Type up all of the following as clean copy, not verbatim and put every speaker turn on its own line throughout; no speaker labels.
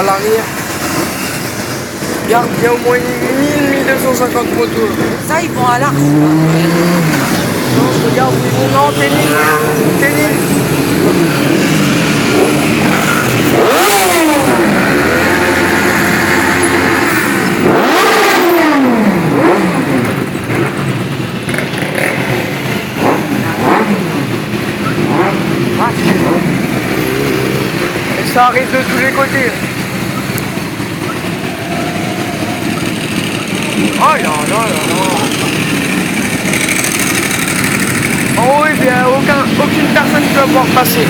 à l'arrière. Regarde, il y a au moins 1250 motos.
Ça, ils vont à l'arche.
Non, je regarde, ils vont non, tennis. Et ça arrive de tous les côtés. Oh là là là là. En haut, il n'y a aucune personne qui va pouvoir passer.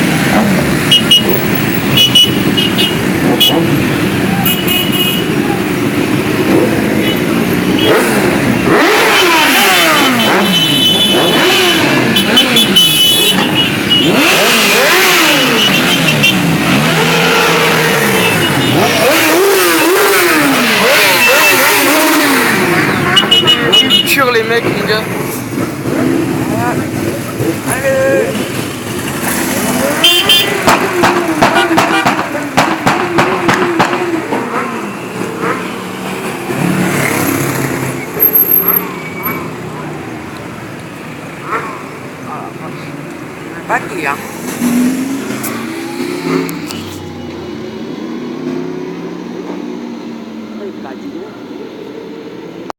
Ils tuent les mecs, mon gars. Allez.
Pas qui, hein.
Bah, dis donc.